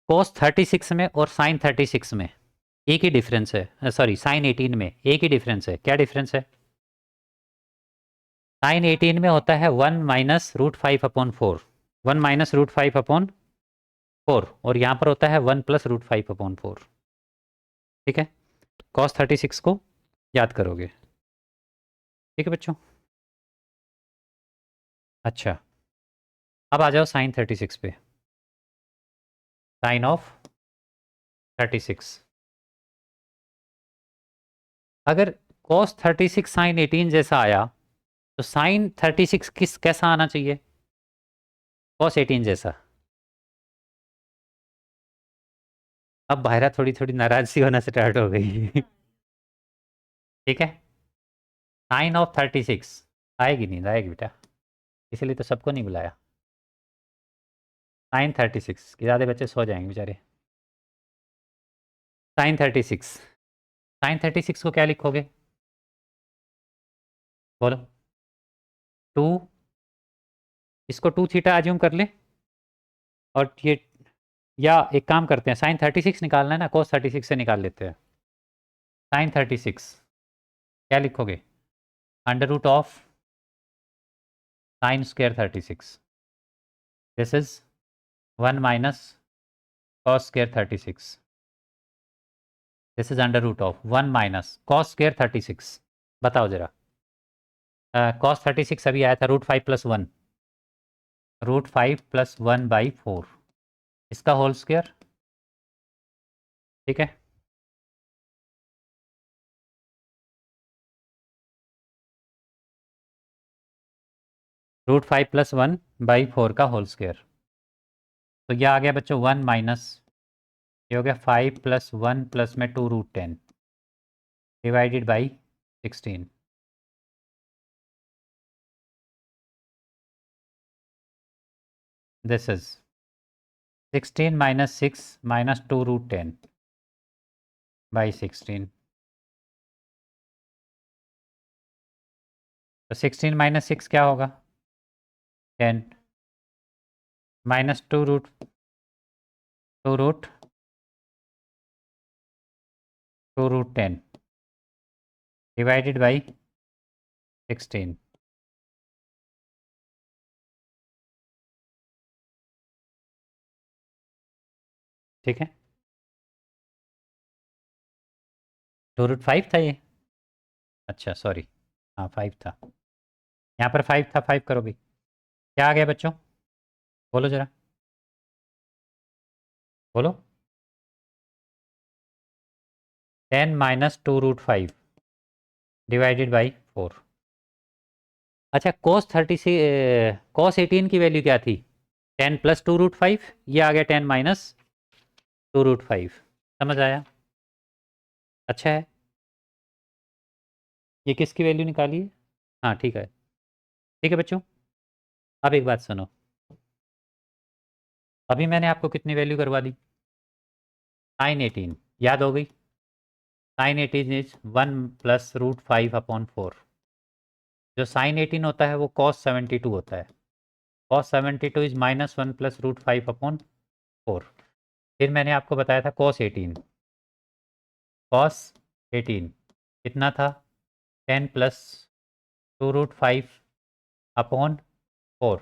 cos 36 में और sin 36 में एक ही डिफरेंस है, सॉरी sin 18 में एक ही डिफरेंस है, क्या डिफरेंस है, sin 18 में होता है 1 माइनस √5/4, 1 माइनस √5/4, और यहाँ पर होता है 1 + √5/4। ठीक है, cos 36 को याद करोगे। ठीक है बच्चों, अच्छा अब आ जाओ sin 36 पे, साइन ऑफ 36, अगर cos 36 sin 18 जैसा आया, तो sin 36 कैसा आना चाहिए, cos 18 जैसा। अब बाहरा थोड़ी थोड़ी नाराज सी होना स्टार्ट हो गई ठीक है, साइन ऑफ 36 आएगी, नहीं आएगी बेटा, इसीलिए तो सबको नहीं बुलाया, साइन 36 के ज़्यादा बच्चे सो जाएंगे बेचारे, साइन 36, साइन 36 को क्या लिखोगे, बोलो, 2, इसको 2 थीटा एज्यूम कर ले, और ये, या एक काम करते हैं, साइन 36 निकालना है ना, cos 36 से निकाल लेते हैं, साइन 36 क्या लिखोगे, √of sine square 36, this is 1 minus cos square 36, this is √of 1 minus cos square 36, बताओ जरा, cos 36 अभी आया था √5 + 1, √5 + 1/4, इसका होल स्क्वायर। ठीक है, √5 + 1/4 का होल स्क्वायर, तो यह आ गया बच्चों 1 माइनस, ये हो गया 5 + 1 प्लस में 2√10 डिवाइडेड बाई 16, दिस इज 16 - 6 - 2√10/16, तो 16 - 6 क्या होगा, 10 - 2 रूट 2√10 डिवाइडेड बाई 16। ठीक है, 2√5 था ये। अच्छा सॉरी, हाँ 5 था, यहाँ पर 5 था। 5 करो भी, क्या आ गया बच्चों, बोलो जरा, बोलो। 10 माइनस 2√5 डिवाइडेड बाई 4। अच्छा cos 18 की वैल्यू क्या थी? 10 प्लस 2√5, ये आ गया 10 माइनस 2√5। समझ आया? अच्छा है, ये किसकी वैल्यू निकाली है? हाँ ठीक है, ठीक है बच्चों। अब एक बात सुनो, अभी मैंने आपको कितनी वैल्यू करवा दी? साइन 18 याद हो गई? Sine 18 is 1 plus √5/4। जो साइन 18 होता है वो cos 72 होता है। cos 72 is -1 plus √5/4। फिर मैंने आपको बताया था cos 18। cos 18 कितना था? 10 प्लस 2√5/4।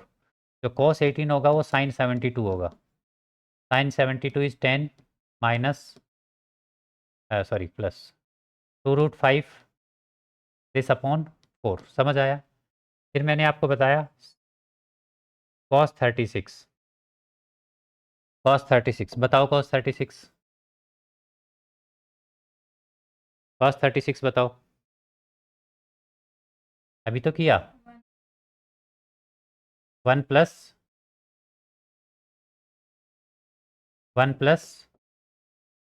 जो cos 18 होगा वो साइन 72 होगा। Sine 72 is 10 minus sorry plus 2√5 this upon 4। समझ आया? फिर मैंने आपको बताया cos 36। cos 36 बताओ, cos 36, cos 36 बताओ। अभी तो किया। 1 प्लस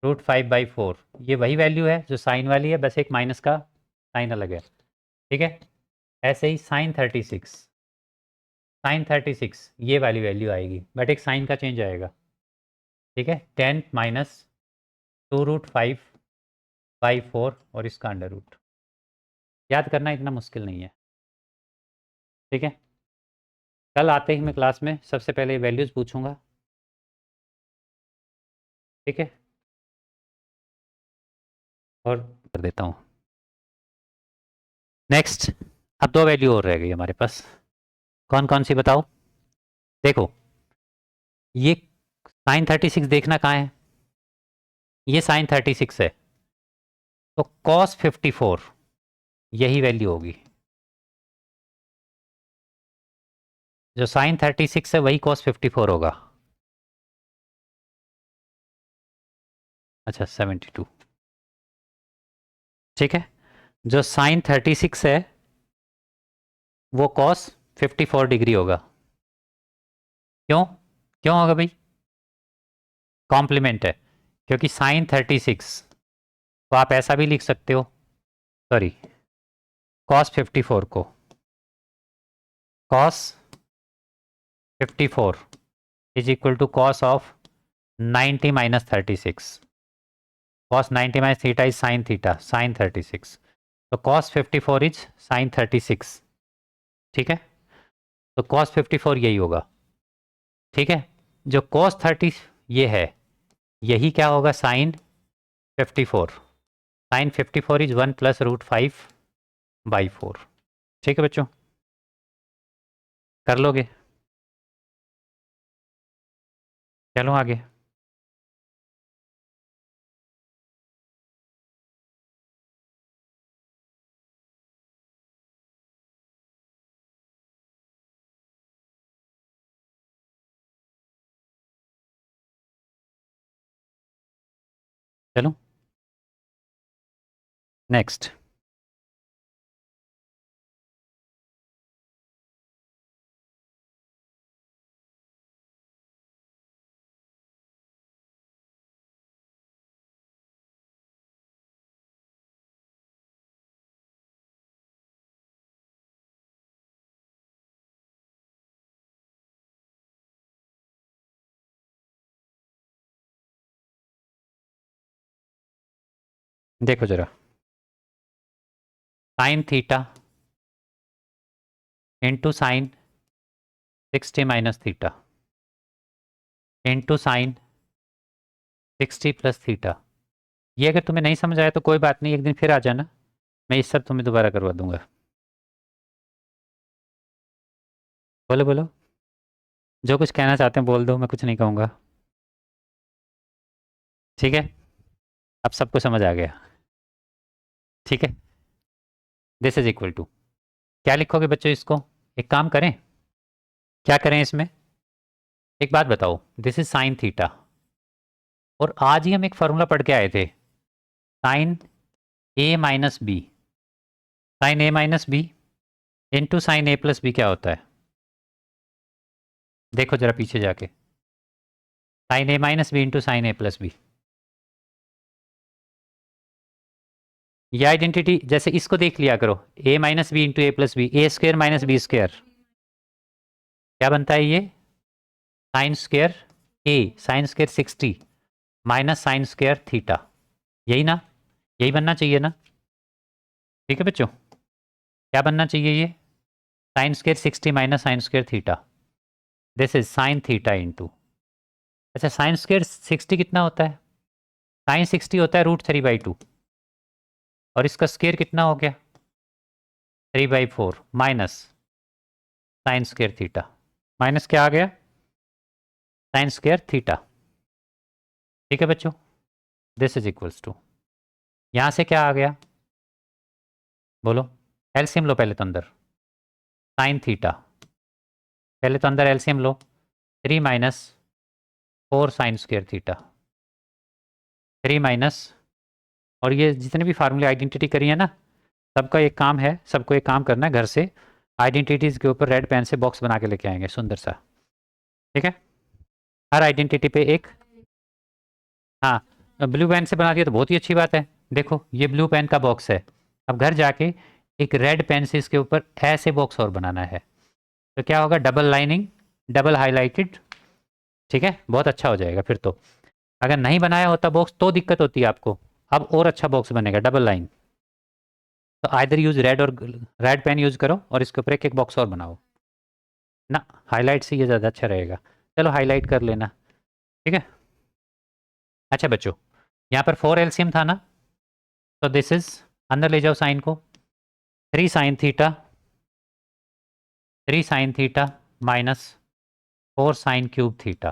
√5/4, ये वही वैल्यू है जो साइन वाली है, बस एक माइनस का साइन अलग है। ठीक है, ऐसे ही साइन 36 ये वाली वैल्यू आएगी, बट एक साइन का चेंज आएगा। ठीक है, 10 माइनस 2√5/4 और इसका अंडर रूट। याद करना इतना मुश्किल नहीं है। ठीक है, कल आते ही मैं क्लास में सबसे पहले वैल्यूज़ पूछूंगा। ठीक है, और कर देता हूँ नेक्स्ट। अब 2 वैल्यू और रह गई हमारे पास, कौन कौन सी बताओ? देखो, ये साइन 36 देखना कहाँ है, ये साइन 36 है, तो कॉस 54 यही वैल्यू होगी। जो साइन 36 है वही कॉस 54 होगा। अच्छा 72। ठीक है, जो साइन 36 है वो कॉस 54 डिग्री होगा। क्यों? क्यों होगा भाई? कॉम्प्लीमेंट है, क्योंकि साइन 36 को आप ऐसा भी लिख सकते हो, सॉरी, कॉस 54 को cos 54 is equal to cos of 90 minus 36। Cos 90 minus theta is sine theta, sine 36। तो कॉस 54 इज साइन 36। ठीक है, तो कॉस 54 यही होगा। ठीक है, जो कॉस 30 ये है, यही क्या होगा? साइन 54। Sine 54 is 1 plus √5/4। ठीक है बच्चों, कर लोगे? चलो आगे। चलो नेक्स्ट। देखो जरा, sine theta into sine 60 minus theta into sine 60 plus theta ये अगर तुम्हें नहीं समझ आया तो कोई बात नहीं, एक दिन फिर आ जाना, मैं इस सब तुम्हें दोबारा करवा दूंगा। बोलो बोलो, जो कुछ कहना चाहते हैं बोल दो, मैं कुछ नहीं कहूँगा। ठीक है, अब सबको समझ आ गया। ठीक है, दिस इज इक्वल टू, क्या लिखोगे बच्चों इसको? एक काम करें, क्या करें इसमें, एक बात बताओ, दिस इज साइन थीटा, और आज ही हम एक फार्मूला पढ़ के आए थे, साइन ए माइनस बी, साइन ए माइनस बी इंटू साइन ए प्लस बी क्या होता है? देखो जरा पीछे जाके, साइन ए माइनस बी इंटू साइन ए प्लस बी, ये आइडेंटिटी जैसे इसको देख लिया करो, A minus B into A plus B, A square minus B square, क्या बनता है ये? Sine square A, sine square 60 minus sine square theta, यही ना, यही बनना चाहिए ना? ठीक है बच्चों, क्या बनना चाहिए ये? Sine square 60 minus sine square theta, this is sine theta into, अच्छा साइन स्क्र 60 कितना होता है? साइन 60 होता है √3/2, और इसका स्क्र कितना हो गया? 3/4 minus sine square theta, minus क्या आ गया? Sign square theta. ठीक है बच्चों, दिस इज इक्वल्स टू, यहां से क्या आ गया बोलो, एलसीएम लो पहले तो अंदर, साइन थीटा, पहले तो अंदर एलसीएम लो, 3 minus 4 sign square theta, 3 minus, और ये जितने भी फार्मूले आइडेंटिटी करी है ना, सबका एक काम है, सबको एक काम करना है, घर से आइडेंटिटीज के ऊपर रेड पेन से बॉक्स बना के लेके आएंगे सुंदर सा। ठीक है, हर आइडेंटिटी पे एक, हाँ ब्लू पेन से बना दिया तो बहुत ही अच्छी बात है। देखो ये ब्लू पेन का बॉक्स है, अब घर जाके एक रेड पेन से इसके ऊपर ऐसे बॉक्स और बनाना है, तो क्या होगा, डबल लाइनिंग, डबल हाईलाइटेड। ठीक है, बहुत अच्छा हो जाएगा फिर तो। अगर नहीं बनाया होता बॉक्स तो दिक्कत होती है आपको, अब और अच्छा बॉक्स बनेगा डबल लाइन, तो आइदर यूज रेड, और रेड पेन यूज करो और इसके ऊपर एक एक बॉक्स और बनाओ ना, हाईलाइट से ये ज़्यादा अच्छा रहेगा। चलो हाईलाइट कर लेना। ठीक है, अच्छा बच्चों, यहाँ पर 4 एलसीएम था ना, तो दिस इज, अंदर ले जाओ साइन को, 3 sine theta, 3 sign theta minus 4 sine cube theta.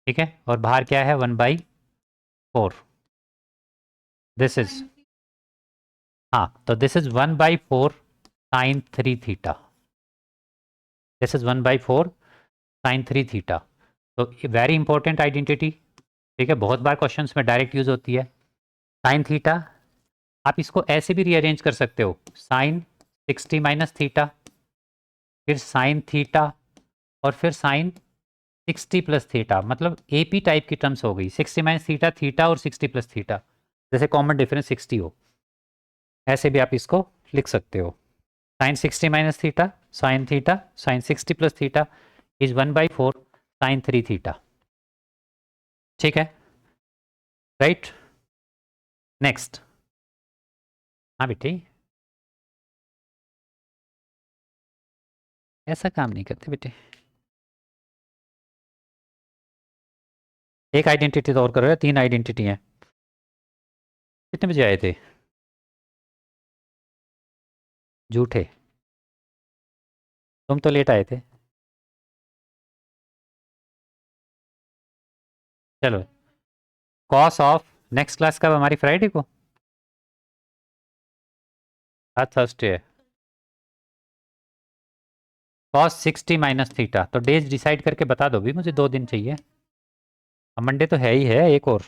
ठीक है, और बाहर क्या है, 1/4, दिस इज, हाँ तो this is 1/4 sine 3 theta, this is 1/4 sine 3 theta, तो वेरी इंपॉर्टेंट आइडेंटिटी। ठीक है, बहुत बार क्वेश्चंस में डायरेक्ट यूज होती है। साइन थीटा, आप इसको ऐसे भी रीअरेंज कर सकते हो, साइन 60 माइनस थीटा, फिर साइन थीटा, और फिर साइन 60 प्लस थीटा, मतलब एपी टाइप की टर्म्स हो गई, 60 माइनस थीटा, थीटा और 60 प्लस थीटा, जैसे कॉमन डिफरेंस 60 हो, ऐसे भी आप इसको लिख सकते हो, sine 60 minus theta, sine theta, sine 60 plus theta is 1/4 sine 3 theta. ठीक है, राइट, नेक्स्ट, हाँ बेटी, ऐसा काम नहीं करते बेटे, एक आइडेंटिटी तो और करो, 3 आइडेंटिटी हैं। कितने बजे आए थे? झूठे, तुम तो लेट आए थे। चलो, कॉस ऑफ, नेक्स्ट क्लास कब हमारी, फ्राइडे को? आज थर्सडे है, कॉस 60 माइनस थीटा, तो डेज डिसाइड करके बता दो भी, मुझे 2 दिन चाहिए, अब मंडे तो है ही है, एक और,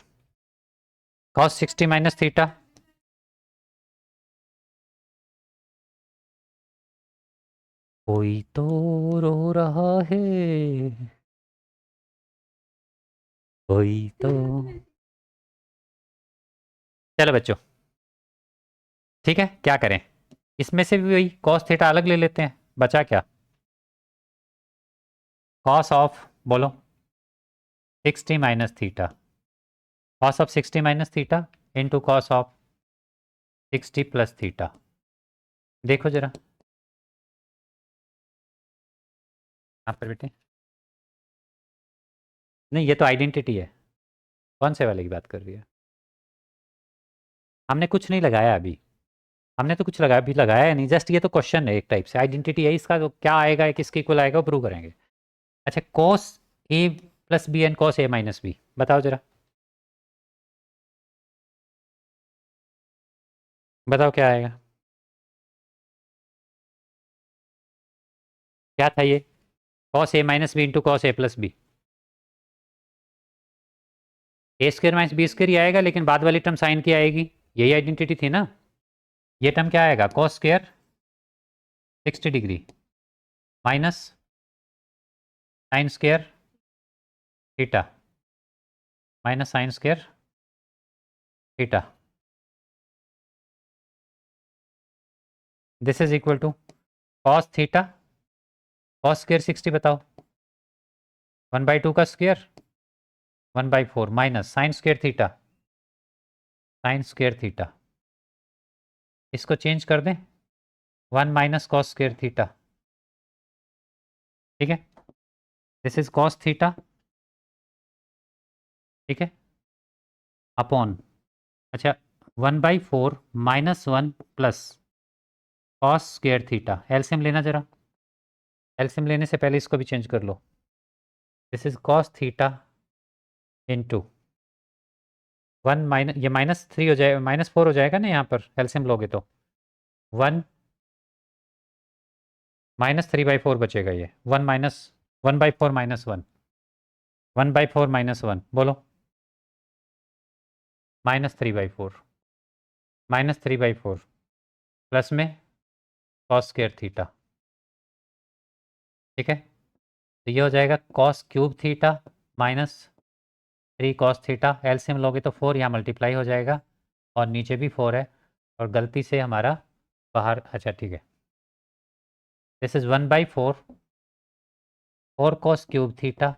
कॉस 60 माइनस थीटा, कोई तो रो रहा है, कोई तो, चलो बच्चों, ठीक है, क्या करें, इसमें से भी वही कॉस थीटा अलग ले लेते हैं, बचा क्या, कॉस ऑफ बोलो 60 minus theta, cos of 60 minus theta into cos of 60 plus theta, देखो जरा यहाँ पर बेटे, नहीं ये तो आइडेंटिटी है, कौन से वाले की बात कर रही है? हमने कुछ नहीं लगाया अभी, हमने तो कुछ लगाया अभी, लगाया नहीं, जस्ट ये तो क्वेश्चन है एक टाइप से, आइडेंटिटी है इसका, तो क्या आएगा किसके इक्वल आएगा वो प्रूव करेंगे। अच्छा, cos A plus B and cos A minus B, बताओ जरा, बताओ क्या आएगा, क्या था ये, cos A minus B into cos A plus B, A square minus B square ही आएगा, लेकिन बाद वाली टर्म साइन की आएगी, यही आइडेंटिटी थी ना। ये टर्म क्या आएगा, cos square 60 degree minus sine square theta minus sine square theta, this is equal to cos theta cos square 60 बताओ, 1/2 का square 1/4 minus sine square theta sine square theta, इसको चेंज कर दें 1 माइनस कॉस स्क्र थीटा, ठीक है, this is cos theta, ठीक है, upon, अच्छा 1/4 minus 1 plus cos square theta, LCM लेना जरा, एलसीएम लेने से पहले इसको भी चेंज कर लो, this is cos theta into 1 minus, ये -3 हो जाएगा, -4 हो जाएगा ना यहाँ पर एलसीएम लोगे तो, 1 -3/4 बचेगा, ये 1 माइनस 1/4 माइनस 1 1/4 माइनस 1 बोलो, -3/4 -3/4 प्लस में कॉस स्क्वायर थीटा, ठीक है, तो ये हो जाएगा cos cube theta -3 cos theta, LCM लोगे तो 4 यहाँ मल्टीप्लाई हो जाएगा और नीचे भी 4 है, और गलती से हमारा बाहर, अच्छा ठीक है, this is 1/4 4 cos cube theta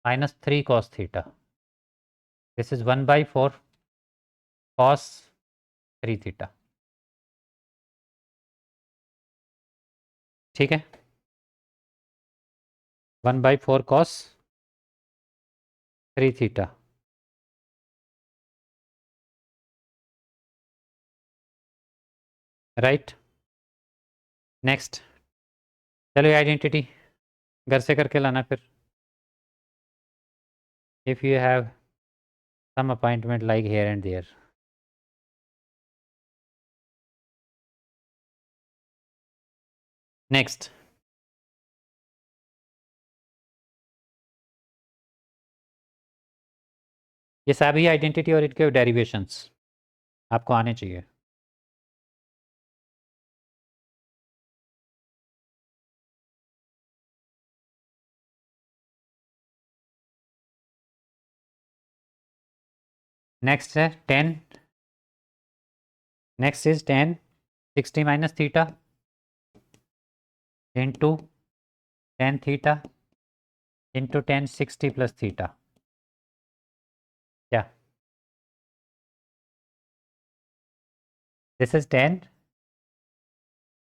-3 cos theta, this is 1/4 cos 3 theta, ठीक है, 1/4 कॉस 3 थीटा, राइट, नेक्स्ट, चलो आइडेंटिटी घर से करके लाना फिर, if you have some appointment like here and there, next, ये सभी आइडेंटिटी और इनके डेरिवेशंस आपको आने चाहिए। नेक्स्ट है 10, next is 10 60 minus theta into 10 theta into 10 60 plus theta, क्या, दिस इज 10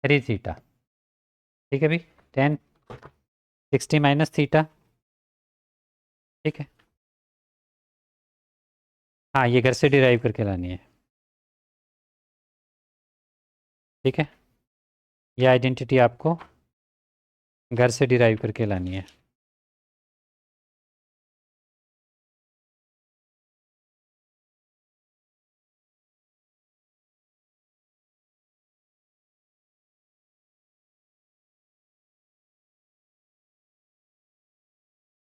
3 थीटा, ठीक है भाई, 10 60 माइनस थीटा, ठीक है, हाँ ये घर से डिराइव करके लानी है, ठीक है, ये आइडेंटिटी आपको घर से डिराइव करके लानी है।